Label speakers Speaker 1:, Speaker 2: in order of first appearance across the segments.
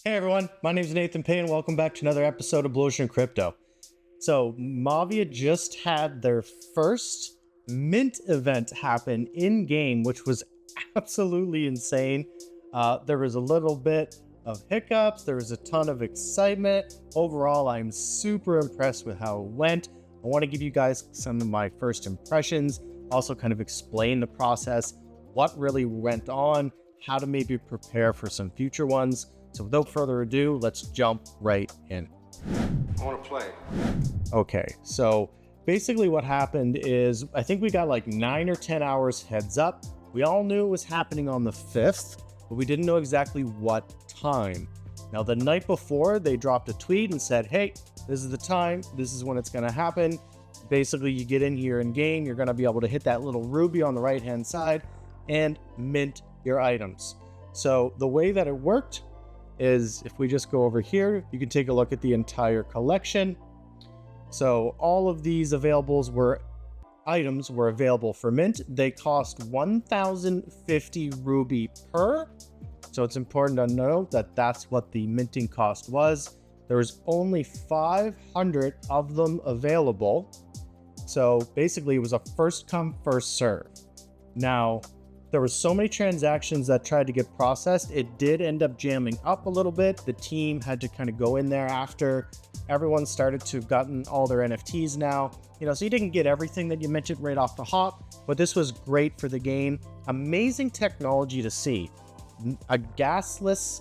Speaker 1: Hey everyone, my name is Nathan Payne. Welcome back to another episode of Blu Ocean Crypto. So Mavia just had their first mint event happen in game, which was absolutely insane. There was a little bit of hiccups. There was a ton of excitement. Overall, I'm super impressed with how it went. I want to give you guys some of my first impressions, also kind of explain the process, what really went on, how to maybe prepare for some future ones. So without further ado, let's jump right in.
Speaker 2: I want to play.
Speaker 1: Okay, so basically what happened is I think we got like 9 or 10 hours heads up. We all knew it was happening on the 5th, but we didn't know exactly what time. Now the night before, they dropped a tweet and said, hey, this is the time, this is when it's going to happen. Basically, you get in here in game, you're going to be able to hit that little ruby on the right hand side and mint your items. So the way that it worked is if we just go over here, you can take a look at the entire collection. So all of these items were available for mint. They cost 1,050 ruby per. So it's important to note that that's what the minting cost was. There was only 500 of them available. So basically it was a first come, first serve. Now, there were so many transactions that tried to get processed, it did end up jamming up a little bit. The team had to kind of go in there after everyone started to have gotten all their NFTs now. So you didn't get everything that you mentioned right off the hop, but this was great for the game. Amazing technology to see. A gasless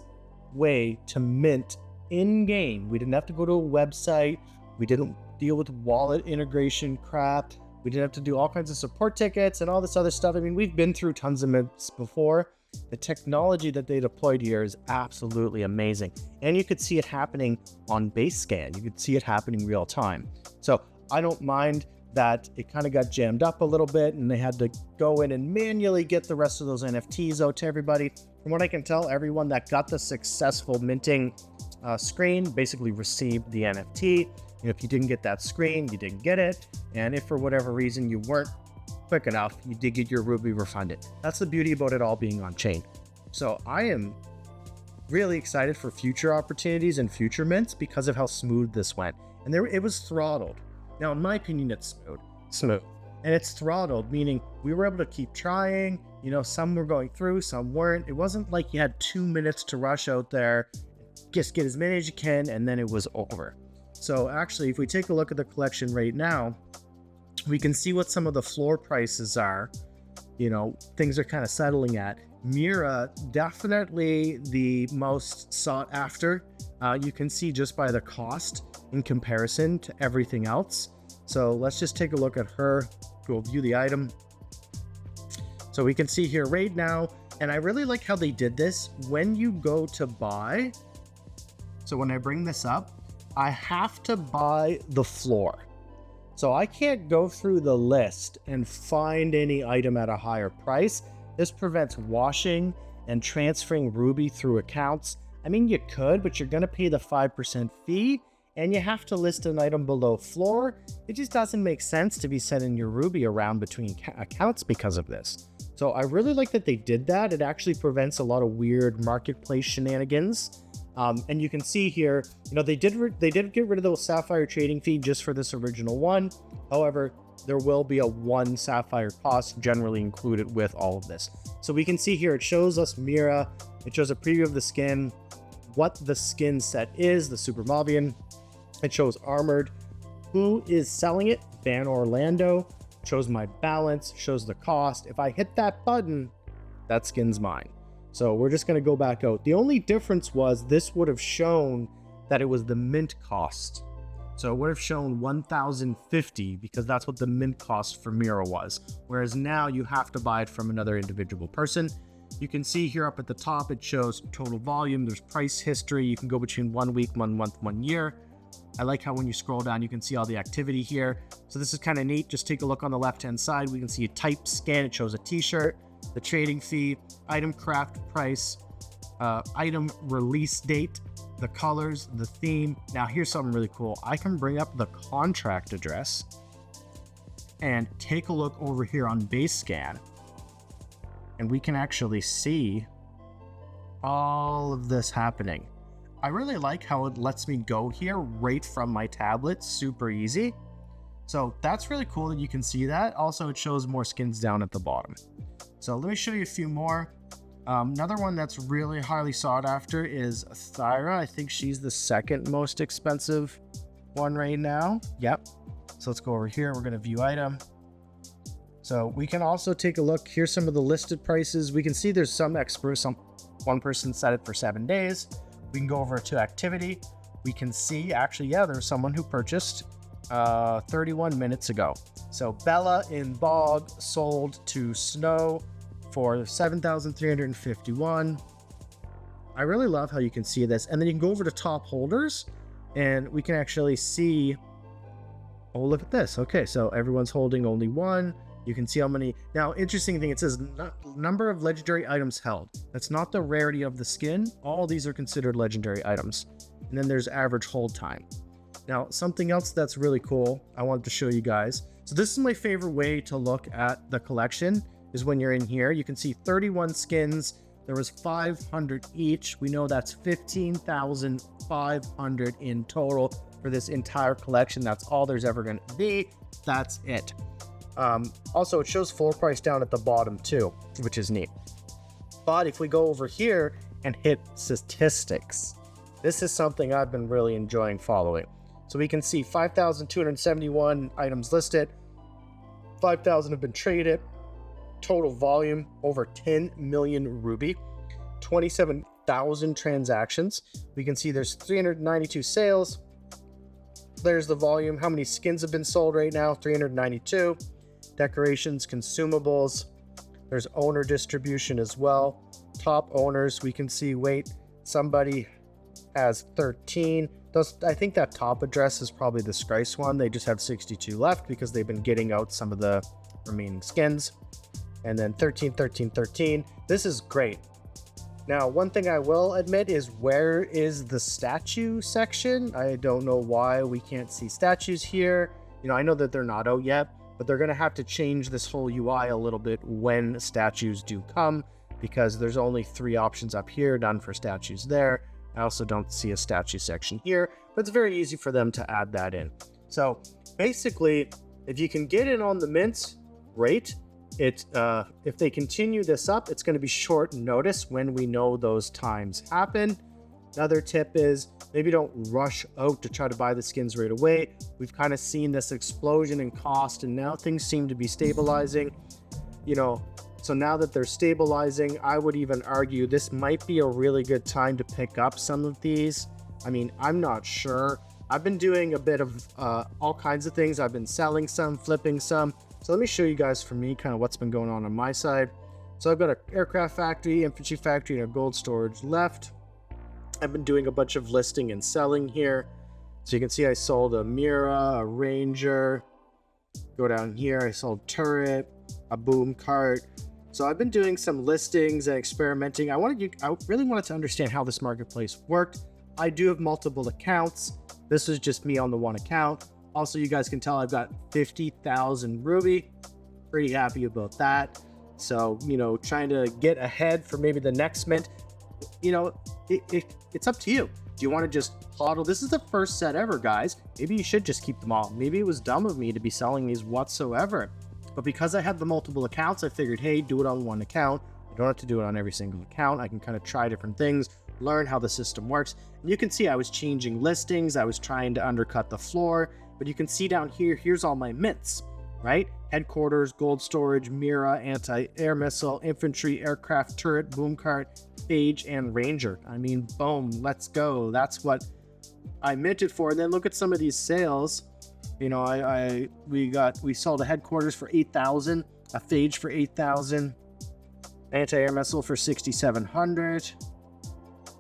Speaker 1: way to mint in-game. We didn't have to go to a website. We didn't deal with wallet integration crap. We didn't have to do all kinds of support tickets and all this other stuff. I mean, we've been through tons of mints before. The technology that they deployed here is absolutely amazing. And you could see it happening on base scan. You could see it happening real time. So I don't mind that it kind of got jammed up a little bit and they had to go in and manually get the rest of those NFTs out to everybody. From what I can tell, everyone that got the successful minting screen basically received the NFT. If you didn't get that screen, you didn't get it. And if for whatever reason you weren't quick enough, you did get your ruby refunded. That's the beauty about it all being on chain. So I am really excited for future opportunities and future mints because of how smooth this went. And it was throttled. Now, in my opinion, it's smooth. And it's throttled, meaning we were able to keep trying. Some were going through, some weren't. It wasn't like you had 2 minutes to rush out there, just get as many as you can, and then it was over. So actually, if we take a look at the collection right now, we can see what some of the floor prices are. Things are kind of settling at. Mira, definitely the most sought after. You can see just by the cost in comparison to everything else. So let's just take a look at her. We'll view the item. So we can see here right now, and I really like how they did this. When you go to buy, so when I bring this up, I have to buy the floor. So I can't go through the list and find any item at a higher price. This prevents washing and transferring ruby through accounts. I mean, you could, but you're going to pay the 5% fee and you have to list an item below floor. It just doesn't make sense to be sending your ruby around between accounts because of this. So I really like that they did that. It actually prevents a lot of weird marketplace shenanigans. And you can see here, they did get rid of the Sapphire trading fee just for this original one. However, there will be a 1 Sapphire cost generally included with all of this. So we can see here, it shows us Mira. It shows a preview of the skin, what the skin set is, the Super Mavian. It shows armored, who is selling it, Ban Orlando, shows my balance, shows the cost. If I hit that button, that skin's mine. So we're just going to go back out. The only difference was this would have shown that it was the mint cost. So it would have shown 1,050 because that's what the mint cost for Mira was. Whereas now you have to buy it from another individual person. You can see here up at the top, it shows total volume. There's price history. You can go between 1 week, 1 month, 1 year. I like how when you scroll down, you can see all the activity here. So this is kind of neat. Just take a look on the left-hand side. We can see a type scan. It shows a t-shirt, the trading fee, item craft price, item release date, the colors, the theme. Now here's something really cool. I can bring up the contract address and take a look over here on base scan, and we can actually see all of this happening. I really like how it lets me go here right from my tablet, super easy. So that's really cool that you can see that. Also, it shows more skins down at the bottom. So let me show you a few more. Another one that's really highly sought after is Thyra. I think she's the second most expensive one right now. Yep. So let's go over here. We're going to view item. So we can also take a look. Here's some of the listed prices. We can see there's some experts. One person set it for 7 days. We can go over to activity. We can see actually, yeah, there's someone who purchased 31 minutes ago. So Bella in Bog sold to Snow for 7,351. I really love how you can see this. And then you can go over to top holders and we can actually see, oh, look at this. Okay, so everyone's holding only one. You can see how many. Now, interesting thing, it says number of legendary items held. That's not the rarity of the skin. All these are considered legendary items. And then there's average hold time. Now, something else that's really cool, I wanted to show you guys. So this is my favorite way to look at the collection, is when you're in here. You can see 31 skins. There was 500 each. We know that's 15,500 in total for this entire collection. That's all there's ever going to be. That's it. Also, it shows full price down at the bottom too, which is neat. But if we go over here and hit statistics, this is something I've been really enjoying following. So we can see 5,271 items listed, 5,000 have been traded, total volume over 10 million ruby, 27,000 transactions. We can see there's 392 sales. There's the volume. How many skins have been sold right now? 392. Decorations, consumables. There's owner distribution as well. Top owners, we can see, wait, somebody has 13. I think that top address is probably the Scrice one. They just have 62 left because they've been getting out some of the remaining skins. And then 13, 13, 13. This is great. Now, one thing I will admit is, where is the statue section? I don't know why we can't see statues here. You know, I know that they're not out yet, but they're going to have to change this whole UI a little bit when statues do come, because there's only 3 options up here, none for statues there. I also don't see a statue section here, but it's very easy for them to add that in. So basically, if you can get in on the mints, great. If they continue this up, it's going to be short notice when we know those times happen. Another tip is, maybe don't rush out to try to buy the skins right away. We've kind of seen this explosion in cost, and now things seem to be stabilizing. You know, so now that they're stabilizing, I would even argue this might be a really good time to pick up some of these. I mean, I'm not sure. I've been doing a bit of all kinds of things. I've been selling some, flipping some. So let me show you guys for me kind of what's been going on my side. So I've got an aircraft factory, infantry factory, and a gold storage left. I've been doing a bunch of listing and selling here. So you can see I sold a Mira, a Ranger. Go down here, I sold turret, a boom cart. So I've been doing some listings and experimenting. I really wanted to understand how this marketplace worked. I do have multiple accounts. This is just me on the one account. Also, you guys can tell I've got 50,000 ruby. Pretty happy about that. So, you know, trying to get ahead for maybe the next mint. You know, it's up to you. Do you want to just hodl? This is the first set ever, guys. Maybe you should just keep them all. Maybe it was dumb of me to be selling these whatsoever. But because I had the multiple accounts, I figured, hey, do it on one account. I don't have to do it on every single account. I can kind of try different things, learn how the system works. And you can see I was changing listings. I was trying to undercut the floor. But you can see down here, here's all my mints, right? Headquarters, gold storage, Mira, anti-air missile, infantry, aircraft, turret, boom cart, Phage, and Ranger. I mean, boom, let's go. That's what I minted for. And then look at some of these sales. You know, we sold a headquarters for 8,000, a Phage for 8,000, anti-air missile for 6,700,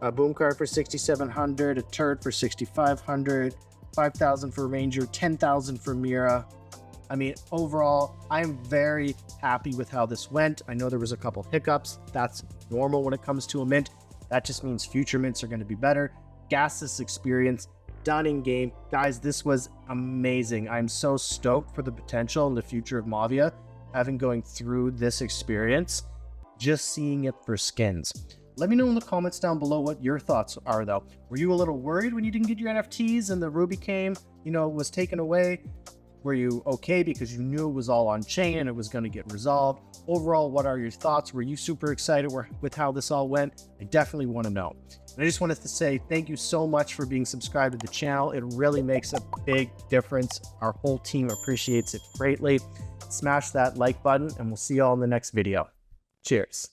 Speaker 1: a boom cart for 6,700, a turret for 6,500, 5,000 for Ranger, 10,000 for Mira. I mean, overall, I'm very happy with how this went. I know there was a couple hiccups. That's normal when it comes to a mint. That just means future mints are going to be better. Gas this experience, done in game. Guys, this was amazing. I'm so stoked for the potential and the future of Mavia, having going through this experience, just seeing it for skins. Let me know in the comments down below what your thoughts are though. Were you a little worried when you didn't get your NFTs and the Ruby came, was taken away? Were you okay because you knew it was all on chain and it was going to get resolved? Overall, what are your thoughts? Were you super excited with how this all went? I definitely want to know. And I just wanted to say thank you so much for being subscribed to the channel. It really makes a big difference. Our whole team appreciates it greatly. Smash that like button and we'll see you all in the next video. Cheers.